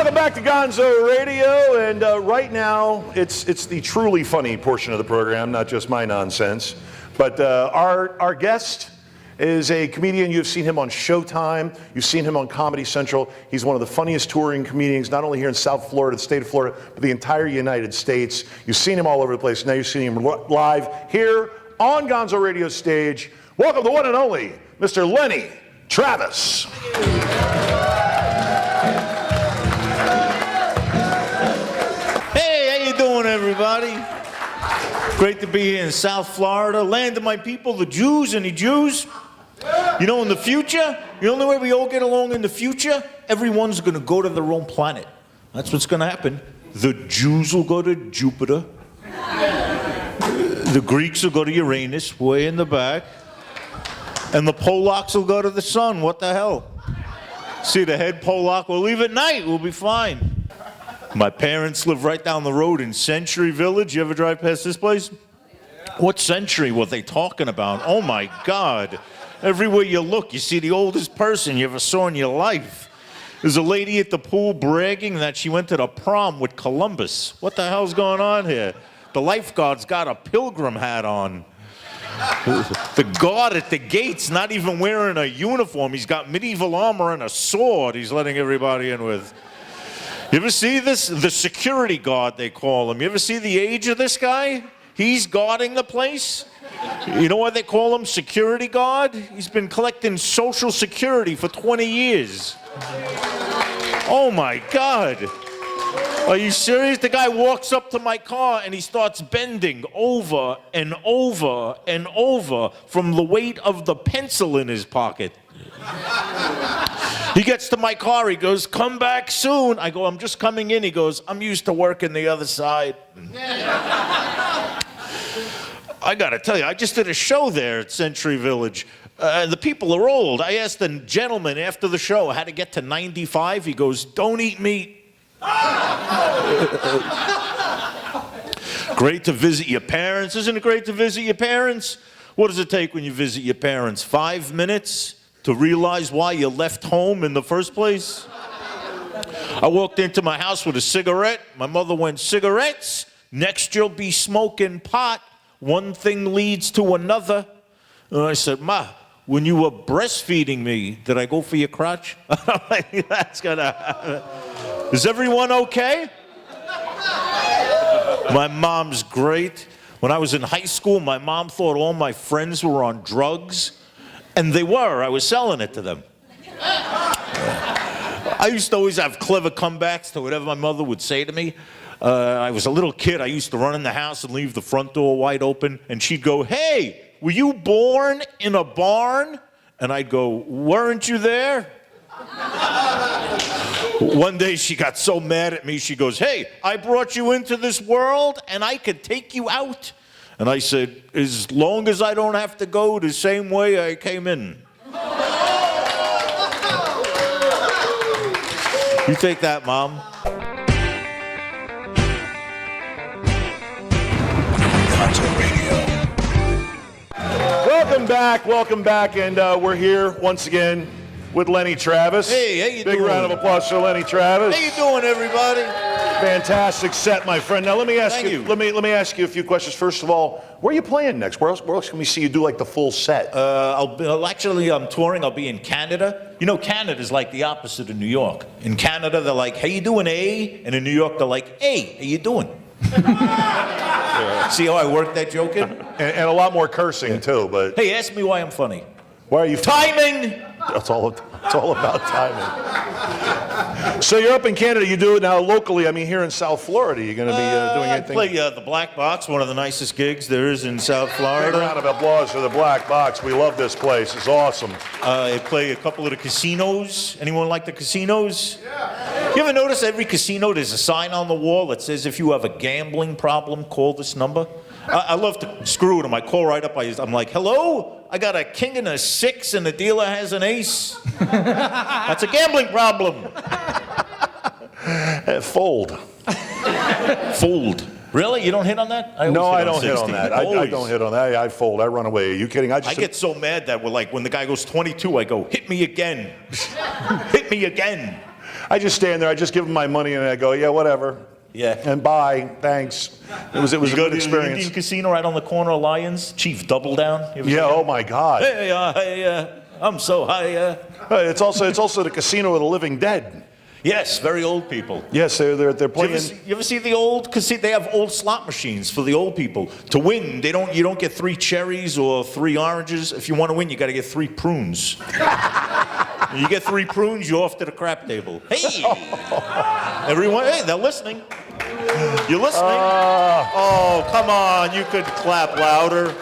Welcome back to Gonzo Radio, and right now it's the truly funny portion of the program, not just my nonsense. But our guest is a comedian. You've seen him on Showtime. You've seen him on Comedy Central. He's one of the funniest touring comedians, not only here in South Florida, the state of Florida, but the entire United States. You've seen him all over the place. Now you're seeing him live here on Gonzo Radio stage. Welcome the one and only Mr. Lenny Travis. Hey, how you doing, everybody? Great to be here in South Florida, land of my people, the Jews. Any Jews? You know, in the future, the only way we all get along in the future, everyone's going to go to their own planet. That's what's going to happen. The Jews will go to Jupiter. The Greeks will go to Uranus, way in the back. And the Polacks will go to the sun. What the hell? See, the head Polak will leave at night. We'll be fine. My parents live right down the road in Century Village. You ever drive past this place? What century were they talking about? Oh, my God. Everywhere you look, you see the oldest person you ever saw in your life. There's a lady at the pool bragging that she went to the prom with Columbus. What the hell's going on here? The lifeguard's got a pilgrim hat on. The guard at the gate's not even wearing a uniform. He's got medieval armor and a sword he's letting everybody in with. You ever see this? The security guard, they call him. You ever see the age of this guy? He's guarding the place. You know why they call him security guard? He's been collecting Social Security for 20 years. Oh my God. Are you serious? The guy walks up to my car and he starts bending over and over and over from the weight of the pencil in his pocket. He gets to my car, he goes, "Come back soon." I go, "I'm just coming in." He goes, "I'm used to working the other side." I gotta tell you, I just did a show there at Century Village. The people are old. I asked the gentleman after the show how to get to 95. He goes, "Don't eat meat." Great to visit your parents. Isn't it great to visit your parents? What does it take when you visit your parents? 5 minutes to realize why you left home in the first place? I walked into my house with a cigarette. My mother went, "Cigarettes? Next you'll be smoking pot. One thing leads to another." And I said, "Ma, when you were breastfeeding me, did I go for your crotch?" That's gonna happen. Is everyone okay? My mom's great. When I was in high school, my mom thought all my friends were on drugs. And they were. I was selling it to them. I used to always have clever comebacks to whatever my mother would say to me. I was a little kid. I used to run in the house and leave the front door wide open. And she'd go, "Hey, were you born in a barn?" And I'd go, "Weren't you there?" One day she got so mad at me, she goes, "Hey, I brought you into this world and I could take you out." And I said, "As long as I don't have to go the same way I came in." You take that, Mom. Welcome back, and we're here once again with Lenny Travis. Hey, how you doing? Big round of applause for Lenny Travis. How you doing, everybody? Fantastic set, my friend. Now let me ask Thank you. you. Let me ask you a few questions. First of all, where are you playing next? Where else can we see you do like the full set? I'm touring. I'll be in Canada. You know, Canada's like the opposite of New York. In Canada, they're like, "How you doing, eh?" And in New York, they're like, "Hey, how you doing?" See how I worked that joke in? And a lot more cursing too. But Hey, ask me why I'm funny. why are you? Timing! It's all about timing. So you're up in Canada. You do it now locally. I mean, here in South Florida, you're going to be doing anything? I play the Black Box, one of the nicest gigs there is in South Big Florida. round of applause for the Black Box. We love this place. It's awesome. I play a couple of the casinos. Anyone like the casinos? Yeah. You ever notice every casino there's a sign on the wall that says if you have a gambling problem, call this number? I love to screw with them. I call right up. I'm like, "Hello? I got a king and a 6 and the dealer has an ace." That's a gambling problem. Fold. Fold. Really? You don't hit on that? No, I don't hit on 16. that. I don't hit on that. I fold. I run away. Are you kidding? I get so mad that when the guy goes 22, I go, "Hit me again." Hit me again. I just stand there. I just give them my money, and I go, yeah, whatever. Yeah. And bye. Thanks. It was a You go good to the experience. Indian casino right on the corner of Lions. Chief Double Down. You ever Yeah. seen that? Oh my God. Hey, I'm so high. It's also the casino of the living dead. Yes, very old people. Yes, they're playing. You ever see the old casino? They have old slot machines for the old people. To win, you don't get 3 cherries or 3 oranges. If you want to win, you got to get 3 prunes. You get 3 prunes, you're off to the crap table. Hey, everyone, hey, they're listening. You're listening. Oh, come on, you could clap louder.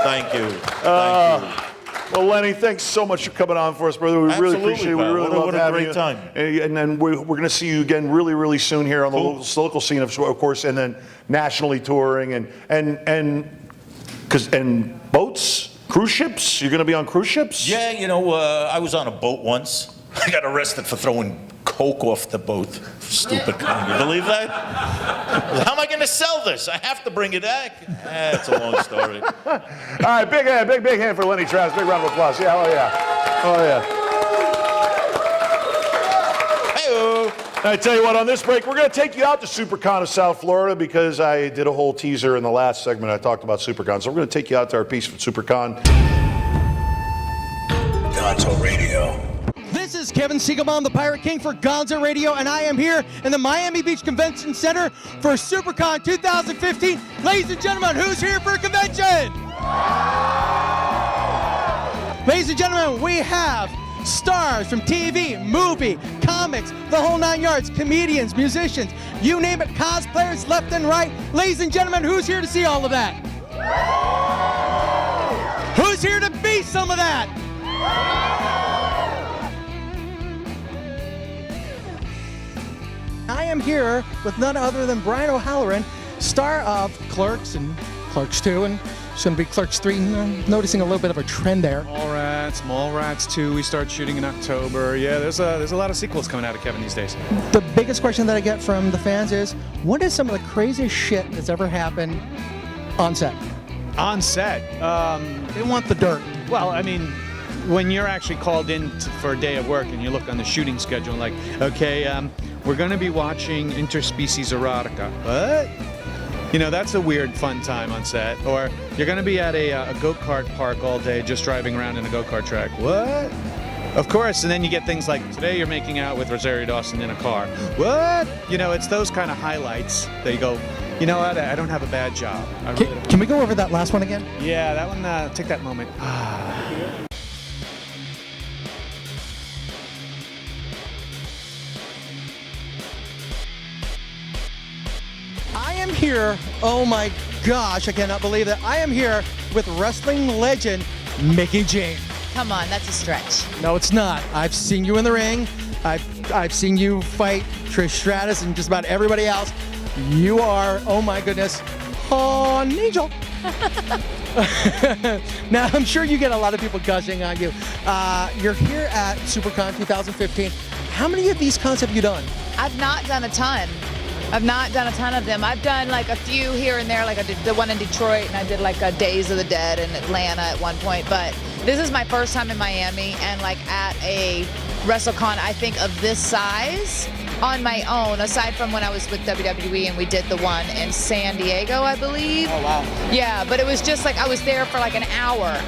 Thank you. Thank you. Well, Lenny, thanks so much for coming on for us, brother. We really Absolutely, appreciate it. We pal. really What a- love what a having great you. time. And then we're going to see you again really, really soon here on the local scene, of course, and then nationally touring and boats, cruise ships. You're going to be on cruise ships? Yeah, I was on a boat once. I got arrested for throwing coke off the boat. Stupid kind. You believe that? How am I going to sell this? I have to bring it back. It's a long story. All right, big hand for Lenny Travis. Big round of applause. Yeah, oh yeah. Oh yeah. Hey-o. I tell you what, on this break, we're going to take you out to SuperCon of South Florida because I did a whole teaser in the last segment. I talked about SuperCon. So we're going to take you out to our piece from SuperCon. Gonzo Radio. This is Kevin Siegelbaum, the Pirate King for Gonzo Radio, and I am here in the Miami Beach Convention Center for SuperCon 2015. Ladies and gentlemen, who's here for a convention? Ladies and gentlemen, we have stars from TV, movie, comics, the whole 9 yards, comedians, musicians, you name it, cosplayers left and right. Ladies and gentlemen, who's here to see all of that? Who's here to be some of that? I am here with none other than Brian O'Halloran, star of Clerks and Clerks 2 and soon to be Clerks 3. Noticing a little bit of a trend there. Mallrats 2, we start shooting in October. Yeah, there's a lot of sequels coming out of Kevin these days. The biggest question that I get from the fans is, what is some of the craziest shit that's ever happened on set? On set, They want the dirt. well, I mean, when you're actually called in for a day of work and you look on the shooting schedule like, okay, we're going to be watching interspecies erotica. What? That's a weird, fun time on set. Or you're going to be at a go-kart park all day just driving around in a go-kart track. What? Of course, and then you get things like, today you're making out with Rosario Dawson in a car. What? It's those kind of highlights that you go, you know what, I don't have a bad job. I really don't. Can we go over that last one again? Yeah, that one, take that moment. I am here, oh my gosh, I cannot believe it. I am here with wrestling legend Mickey James. Come on, that's a stretch. No, it's not. I've seen you in the ring. I've seen you fight Trish Stratus and just about everybody else. You are, oh my goodness, an angel. Now, I'm sure you get a lot of people gushing on you. You're here at SuperCon 2015. How many of these cons have you done? I've not done a ton. I've not done a ton of them. I've done like a few here and there, like I did the one in Detroit, and I did like a Days of the Dead in Atlanta at one point. But this is my first time in Miami, and like at a WrestleCon, I think of this size on my own, aside from when I was with WWE and we did the one in San Diego, I believe. Oh, wow. Yeah, but it was just like I was there for like an hour.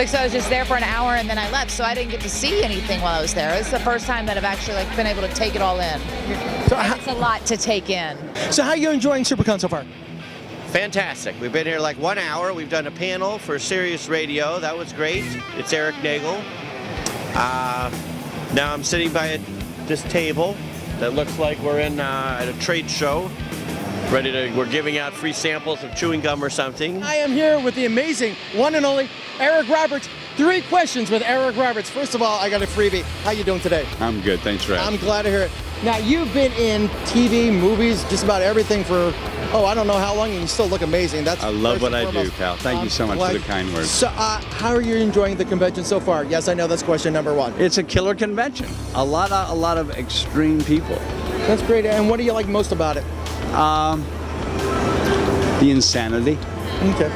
So I was just there for an hour and then I left, so I didn't get to see anything while I was there. It's the first time that I've actually like been able to take it all in. So, It's a lot to take in. so how are you enjoying SuperCon so far? Fantastic. We've been here like 1 hour. We've done a panel for Sirius Radio. That was great. It's Eric Nagel. Now I'm sitting by this table that looks like we're in at a trade show. We're giving out free samples of chewing gum or something. I am here with the amazing one and only Eric Roberts. 3 questions with Eric Roberts. First of all, I got a freebie. How you doing today? I'm good, thanks for asking. I'm glad to hear it. Now, you've been in TV, movies, just about everything for, I don't know how long, and you still look amazing. That's I love first what and I do, foremost. pal. Thank you so much for the kind words. So, how are you enjoying the convention so far? Yes, I know that's question number 1. It's a killer convention. A lot of extreme people. That's great. And what do you like most about it? The insanity. Okay.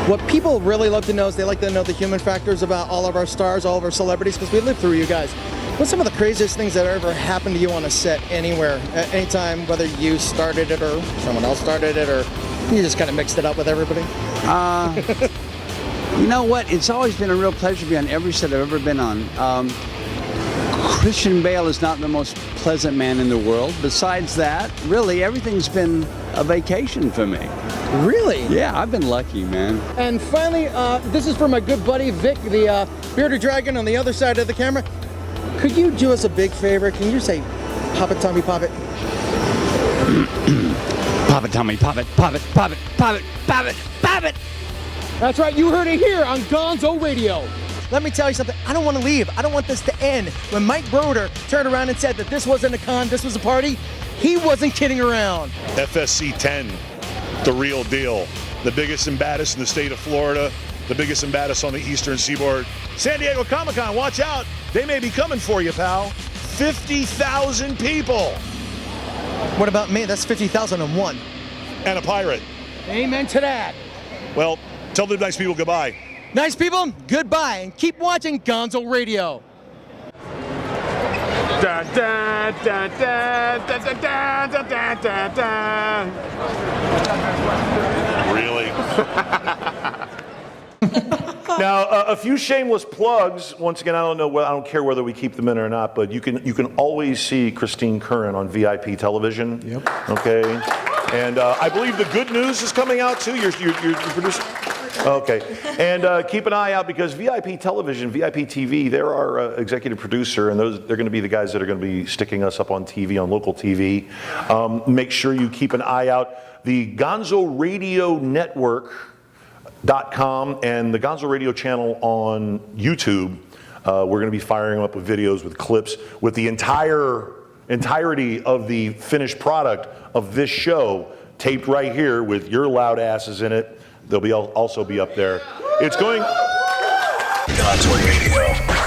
What people really love to know is they like to know the human factors about all of our stars, all of our celebrities, because we live through you guys. What's some of the craziest things that ever happened to you on a set anywhere, at any time, whether you started it or someone else started it, or you just kind of mixed it up with everybody? You know what? It's always been a real pleasure to be on every set I've ever been on. Christian Bale is not the most pleasant man in the world. Besides that, really, everything's been a vacation for me. Really? Yeah, I've been lucky, man. And finally, this is for my good buddy Vic, the bearded dragon on the other side of the camera. Could you do us a big favor? Can you say, "Pop it, Tommy, pop it"? Pop it, Tommy, pop it, pop it, pop it, pop it, pop it, pop it. That's right, you heard it here on Gonzo Radio. Let me tell you something, I don't want to leave. I don't want this to end. When Mike Broder turned around and said that this wasn't a con, this was a party, he wasn't kidding around. FSC 10, the real deal. The biggest and baddest in the state of Florida, the biggest and baddest on the eastern seaboard. San Diego Comic-Con, watch out. They may be coming for you, pal. 50,000 people. What about me? That's 50,001. And a pirate. Amen to that. Well, tell the nice people goodbye. Nice people, goodbye, and keep watching Gonzo Radio. Da, da, da, da, da, da, da, da, da, da. Really? Now, a few shameless plugs. Once again, I don't care whether we keep them in or not, but you can always see Christine Curran on VIP television. Yep. Okay. And I believe the good news is coming out too. You're producing. Okay, and keep an eye out because VIP Television, VIP TV, they're our executive producer, and they're going to be the guys that are going to be sticking us up on TV, on local TV. Make sure you keep an eye out. The Gonzo Radio Network.com and the Gonzo Radio channel on YouTube. We're going to be firing them up with videos, with clips, with the entirety of the finished product of this show taped right here with your loud asses in it. They'll also be up there. It's going. Gonzo Radio.